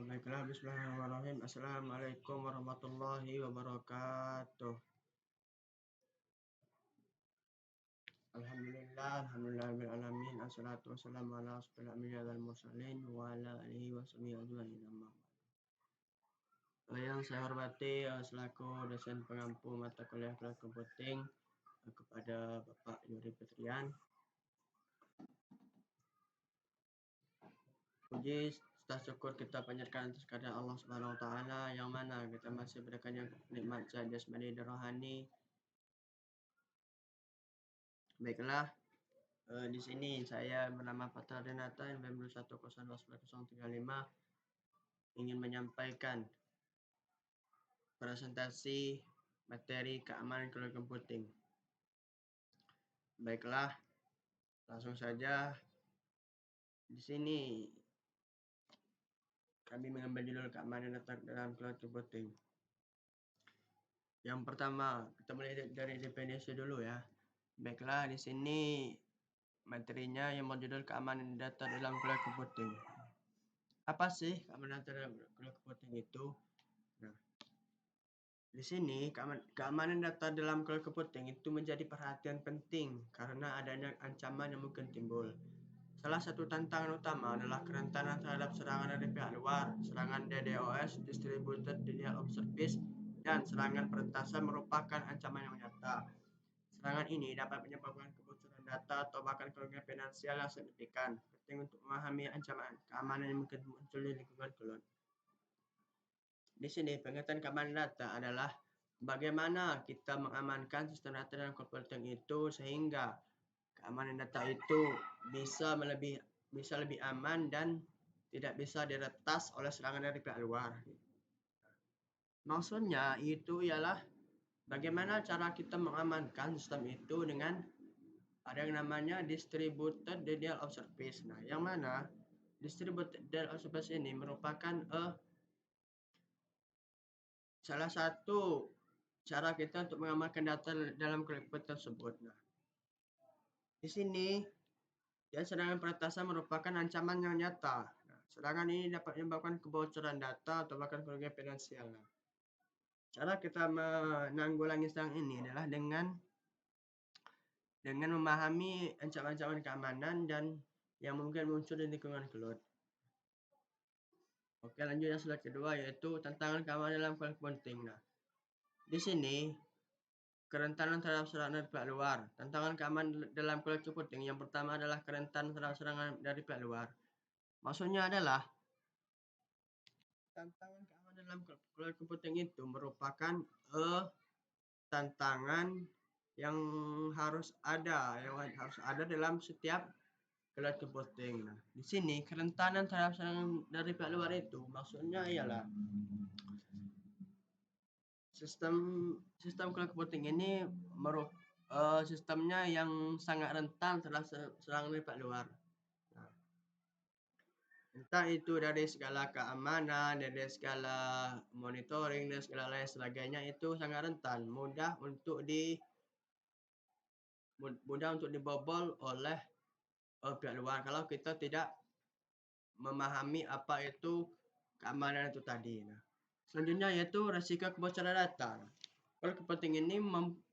Baiklah, bismillahirrahmanirrahim. Assalamualaikum warahmatullahi wabarakatuh. Alhamdulillah, assalatu wassalamu ala asyrofil anbiya'i wal mursalin wa ala alihi wa sahbihi ajma'in. Yang saya hormati selaku dosen pengampu mata kuliah cloud computing kepada Bapak Yuri Petrian. Puji serta syukur kita panjatkan atas kehadirat Allah Subhanahu wa taala yang mana kita masih berikan yang nikmat jasmani dan rohani. Baiklah, di sini saya bernama Fathar Renata yang 1021035 ingin menyampaikan presentasi materi keamanan cloud computing. Baiklah, langsung saja. Di sini kami mengambil judul keamanan data dalam cloud computing. Yang pertama, kita mulai dari definisi dulu ya. Baiklah, di sini materinya yang berjudul keamanan data dalam cloud computing. Apa sih keamanan data dalam cloud computing itu? Nah, di sini keamanan data dalam cloud computing itu menjadi perhatian penting karena adanya ancaman yang mungkin timbul. Salah satu tantangan utama adalah kerentanan terhadap serangan dari pihak luar, serangan DDoS (Distributed Denial of Service), dan serangan peretasan merupakan ancaman yang nyata. Serangan ini dapat menyebabkan kebocoran data atau bahkan kerugian finansial yang signifikan. Penting untuk memahami ancaman keamanan yang mungkin muncul di lingkungan cloud. Di sini pengertian keamanan data adalah bagaimana kita mengamankan sistem data dalam computing itu sehingga keamanan data itu bisa lebih aman dan tidak bisa diretas oleh serangan dari pihak luar. Maksudnya itu ialah bagaimana cara kita mengamankan sistem itu dengan ada yang namanya distributed denial of service. Nah, yang mana distributed denial of service ini merupakan salah satu cara kita untuk mengamankan data dalam cloud tersebut. Nah, di sini serangan peretasan merupakan ancaman yang nyata. Nah, serangan ini dapat menyebabkan kebocoran data atau bahkan kerugian finansial. Nah, cara kita menanggulangi serangan ini adalah dengan memahami ancaman-ancaman keamanan dan yang mungkin muncul di lingkungan cloud. Oke, lanjut yang slide kedua yaitu tantangan keamanan dalam cloud computing. Nah, di sini kerentanan terhadap serangan dari pihak luar. Tantangan keamanan dalam cloud computing yang pertama adalah kerentanan terhadap serangan dari pihak luar. Maksudnya adalah tantangan keamanan dalam cloud computing itu merupakan tantangan yang harus ada dalam setiap cloud computing. Nah, di sini kerentanan terhadap serangan dari pihak luar itu maksudnya ialah sistem cloud computing ini sistemnya yang sangat rentan terhadap serangan dari pihak luar. Nah, entah itu dari skala keamanan, dari skala monitoring, dan segala lain sebagainya itu sangat rentan, mudah untuk dibobol oleh pihak luar kalau kita tidak memahami apa itu keamanan itu tadi. Nah, selanjutnya yaitu resiko kebocoran data. Cloud computing ini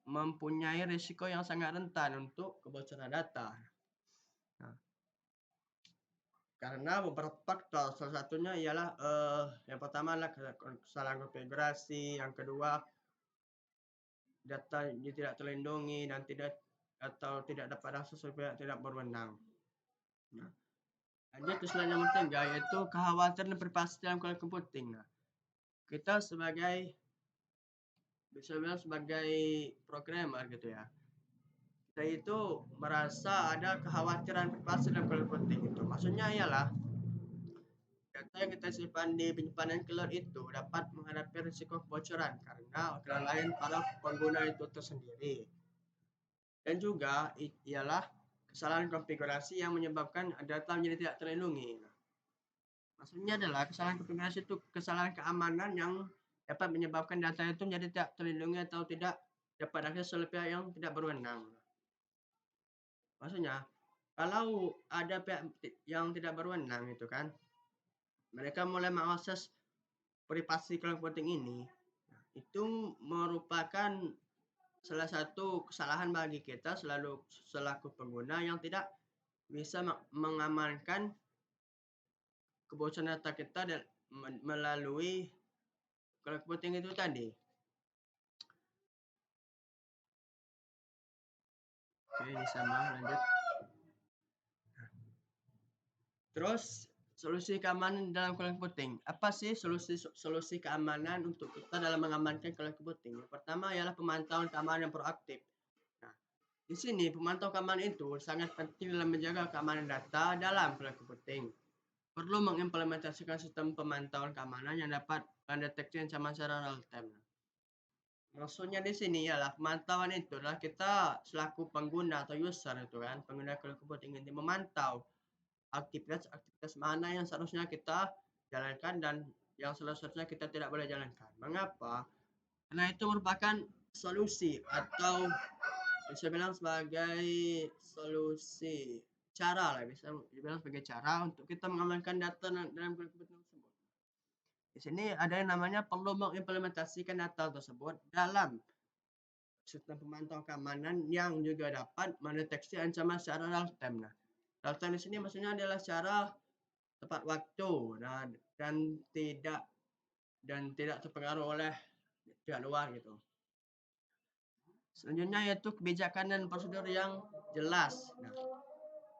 mempunyai risiko yang sangat rentan untuk kebocoran data. Nah, karena beberapa faktor, salah satunya ialah yang pertama adalah kesalahan konfigurasi, yang kedua data tidak terlindungi dan tidak dapat akses oleh pihak tidak berwenang. Nah, lanjut ke slide nomor 3 yaitu kekhawatiran privasi dalam cloud computing. Nah, kita sebagai programmer gitu ya, kita itu merasa ada kekhawatiran privasi dalam cloud computing itu. Maksudnya ialah data yang kita simpan di penyimpanan cloud itu dapat menghadapi risiko kebocoran karena kelalaian para pengguna itu tersendiri. Dan juga ialah kesalahan konfigurasi yang menyebabkan data menjadi tidak terlindungi. Nah, maksudnya adalah kesalahan konfigurasi itu kesalahan keamanan yang dapat menyebabkan data itu menjadi tidak terlindungi atau tidak dapat akses oleh pihak yang tidak berwenang. Maksudnya, kalau ada pihak yang tidak berwenang itu kan, mereka mulai mengakses privasi cloud computing ini, itu merupakan salah satu kesalahan bagi kita selaku pengguna yang tidak bisa mengamankan kebocoran data kita melalui cloud computing itu tadi. Oke, ini sama, lanjut. Terus solusi keamanan dalam cloud computing. Apa sih solusi keamanan untuk kita dalam mengamankan cloud computing? Yang pertama ialah pemantauan keamanan yang proaktif. Nah, di sini pemantauan keamanan itu sangat penting dalam menjaga keamanan data dalam cloud computing. Perlu mengimplementasikan sistem pemantauan keamanan yang dapat mendeteksi ancaman secara real time. Maksudnya di sini ialah pemantauan itu adalah kita selaku pengguna atau user itu kan, pengguna cloud computing ini memantau aktivitas mana yang seharusnya kita jalankan dan yang seharusnya kita tidak boleh jalankan. Mengapa? Karena itu merupakan solusi atau bisa bilang sebagai solusi cara lah, bisa dibilang sebagai cara untuk kita mengamankan data dalam komputer tersebut. Di sini ada yang namanya perlu mengimplementasikan data tersebut dalam sistem pemantauan keamanan yang juga dapat mendeteksi ancaman secara real time. Nah, real time di sini maksudnya adalah secara tepat waktu dan tidak terpengaruh oleh pihak luar gitu. Selanjutnya yaitu kebijakan dan prosedur yang jelas. Nah,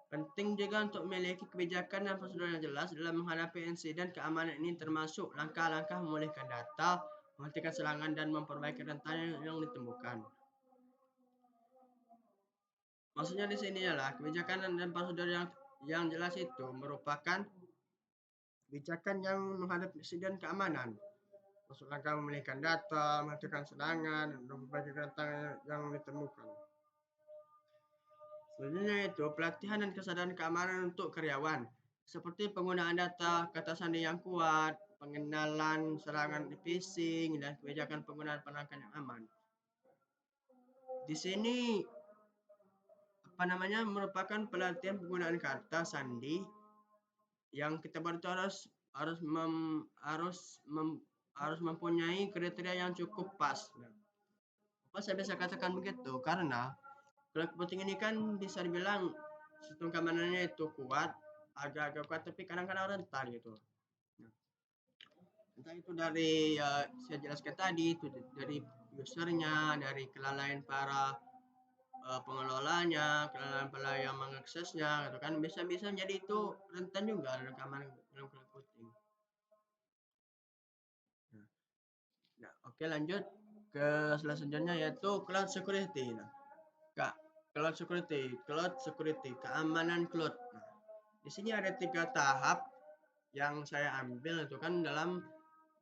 penting juga untuk memiliki kebijakan dan prosedur yang jelas dalam menghadapi insiden keamanan ini, termasuk langkah-langkah memulihkan data, menghentikan serangan dan memperbaiki rentan yang ditemukan. Maksudnya di sini adalah kebijakan dan prosedur yang jelas itu merupakan kebijakan yang menghadapi insiden keamanan, maksud langkah memulihkan data, menghentikan serangan, dan memperbaiki rentan yang ditemukan. Selanjutnya itu pelatihan dan kesadaran keamanan untuk karyawan, seperti penggunaan data, kata sandi yang kuat, pengenalan serangan phishing, dan kebijakan penggunaan perangkat yang aman. Di sini merupakan pelatihan penggunaan kata sandi yang kita baru harus mempunyai kriteria yang cukup pas. Apa saya bisa katakan begitu? Karena cloud computing ini kan bisa dibilang sistem keamanannya itu kuat, agak-agak kuat, tapi kadang-kadang rentan gitu. Nah, entah itu dari saya jelaskan tadi, itu dari usernya, dari kelalaian para pengelolanya, kelalaian yang mengaksesnya, gitu kan, bisa-bisa jadi itu rentan juga dalam keamanan dalam cloud computing. Nah, oke, lanjut ke selanjutnya yaitu cloud security. Nah, cloud security, keamanan cloud. Nah, di sini ada 3 tahap yang saya ambil itu kan dalam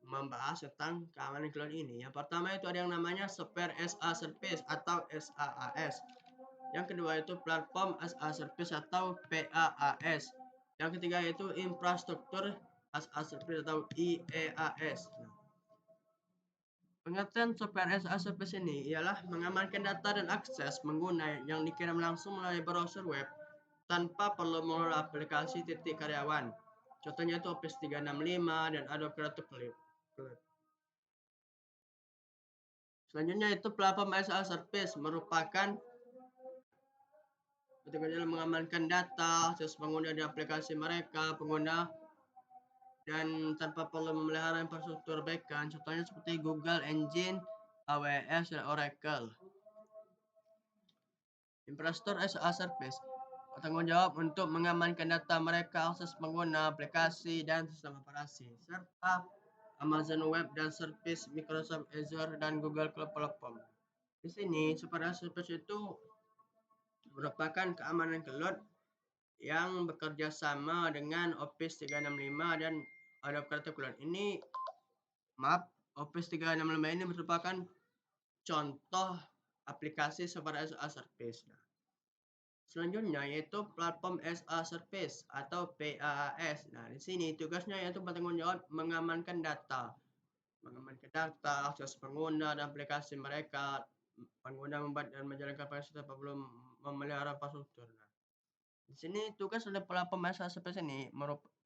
membahas tentang keamanan cloud ini. Yang pertama itu ada yang namanya Software as a Service atau SaaS. Yang kedua itu Platform as a Service atau PaaS. Yang ketiga itu Infrastruktur as a Service atau IaaS. Nah, pengertian software as a service ini ialah mengamankan data dan akses pengguna yang dikirim langsung melalui browser web tanpa perlu mengelola aplikasi titik karyawan. Contohnya itu Office 365 dan Adobe Creative Cloud. Selanjutnya itu platform as a service merupakan dalam mengamankan data, akses pengguna di aplikasi mereka, pengguna dan tanpa perlu memelihara infrastruktur backend, contohnya seperti Google Engine, AWS, dan Oracle. Infrastruktur as a Service bertanggung jawab untuk mengamankan data mereka, akses pengguna, aplikasi, dan sistem operasi, serta Amazon Web dan Service, Microsoft Azure, dan Google Cloud Platform. Di sini, Super Service itu merupakan keamanan cloud yang bekerja sama dengan Office 365 dan Adobe Creative Cloud. Office 365 ini merupakan contoh aplikasi Super as a Service. Nah, selanjutnya yaitu platform as a service atau PaaS. Nah, di sini tugasnya yaitu bertanggung jawab mengamankan data, akses pengguna dan aplikasi mereka. Pengguna membuat dan menjalankan aplikasi tanpa belum memelihara infrastruktur. Nah, Di sini tugas dari pelapor masalah seperti ini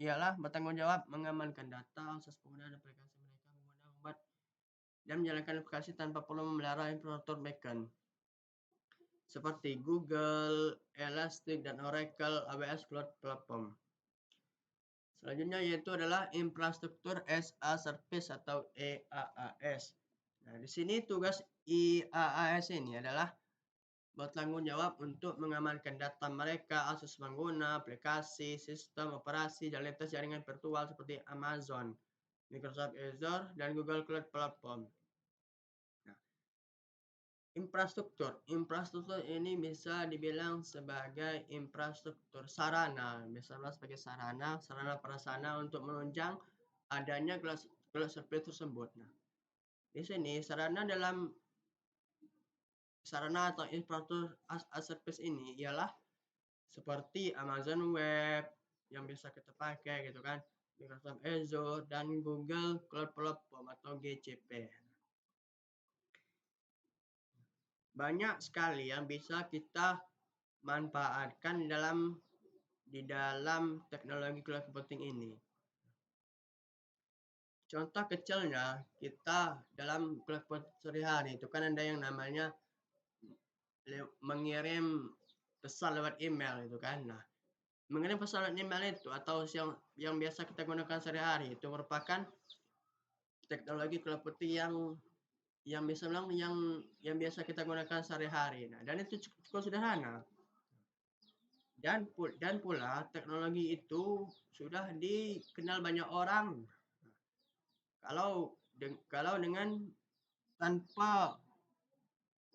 ialah bertanggung jawab mengamankan data akses penggunaan aplikasi mereka menggunakan membuat dan menjalankan aplikasi tanpa perlu memelihara infrastruktur backend seperti Google, Elastic, dan Oracle AWS Cloud Platform. Selanjutnya yaitu adalah infrastruktur as a service atau IaaS. Nah, di sini tugas IaaS ini adalah bertanggung jawab untuk mengamankan data mereka, akses pengguna, aplikasi, sistem operasi, dan lintas jaringan virtual seperti Amazon, Microsoft Azure, dan Google Cloud Platform. Nah, infrastruktur ini bisa dibilang sebagai infrastruktur sarana, misalnya sebagai sarana prasarana untuk menunjang adanya cloud service tersebut. Nah, di sini sarana atau infrastruktur as a service ini ialah seperti Amazon Web yang bisa kita pakai gitu kan, Microsoft Azure, dan Google Cloud Platform atau GCP. Banyak sekali yang bisa kita manfaatkan di dalam teknologi cloud computing ini. Contoh kecilnya kita dalam cloud computing sehari-hari itu kan ada yang namanya mengirim pesan lewat email itu kan. Nah, mengenai pesan lewat email itu atau yang biasa kita gunakan sehari-hari itu merupakan teknologi cloud computing yang bisa bilang yang biasa kita gunakan sehari-hari. Nah, dan itu cukup sederhana. Dan pula teknologi itu sudah dikenal banyak orang. Kalau dengan tanpa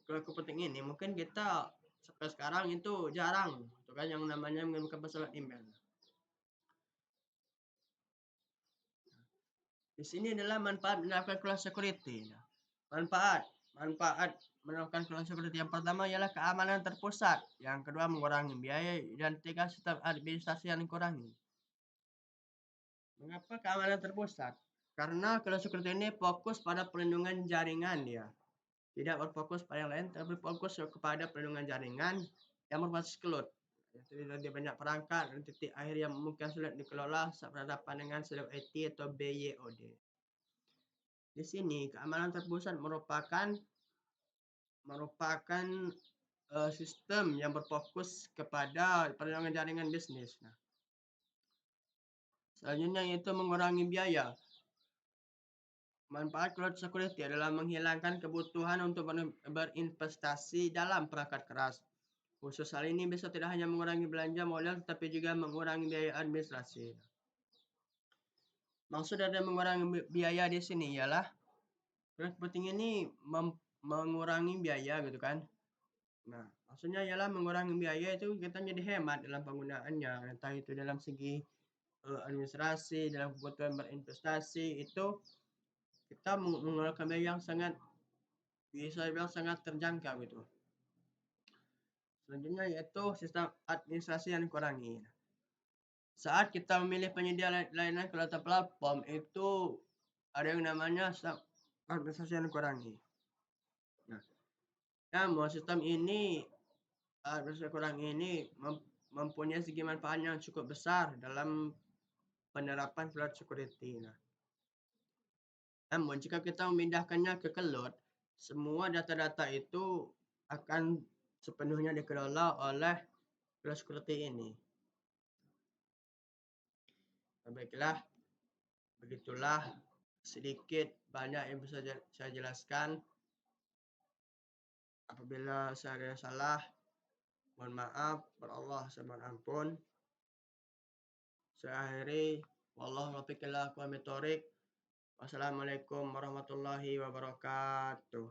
cloud computing ini mungkin kita sampai sekarang itu jarang, itu kan yang namanya mengirimkan pesan lewat email. Di sini adalah manfaat menerapkan cloud security. Nah, manfaat menerapkan cloud security yang pertama ialah keamanan terpusat, yang kedua mengurangi biaya, dan tiga sistem administrasi yang dikurangi. Mengapa keamanan terpusat? Karena cloud security ini fokus pada perlindungan jaringan dia. Tidak berfokus pada yang lain, tapi fokus kepada perlindungan jaringan yang berbasis cloud. Jadi ada banyak perangkat dan titik akhir yang mungkin sulit dikelola saat berhadapan dengan siloed IT atau BYOD. Di sini keamanan terpusat merupakan sistem yang berfokus kepada perlindungan jaringan bisnis. Nah, selanjutnya yaitu mengurangi biaya. Manfaat cloud security adalah menghilangkan kebutuhan untuk berinvestasi dalam perangkat keras. Khusus hal ini bisa tidak hanya mengurangi belanja modal, tetapi juga mengurangi biaya administrasi. Maksud dari mengurangi biaya di sini ialah cloud computing ini mengurangi biaya gitu kan. Nah, maksudnya ialah mengurangi biaya itu kita jadi hemat dalam penggunaannya, entah itu dalam segi administrasi, dalam kebutuhan berinvestasi, itu kita mengeluarkan biaya yang bisa dibilang sangat terjangkau gitu. Selanjutnya yaitu sistem administrasi yang dikurangi. Saat kita memilih penyedia layanan cloud platform itu ada yang namanya sistem administrasi yang dikurangi. Nah, namun sistem ini mempunyai segi manfaat yang cukup besar dalam penerapan cloud security. Nah, namun jika kita memindahkannya ke cloud, semua data-data itu akan sepenuhnya dikelola oleh cloud security ini. Baiklah, begitulah sedikit banyak yang bisa saya jelaskan. Apabila saya ada salah, mohon maaf, Allah saya mohon ampun. Saya akhiri, wallahu muwaffiq ila aqwamit thoriq. Wassalamualaikum warahmatullahi wabarakatuh.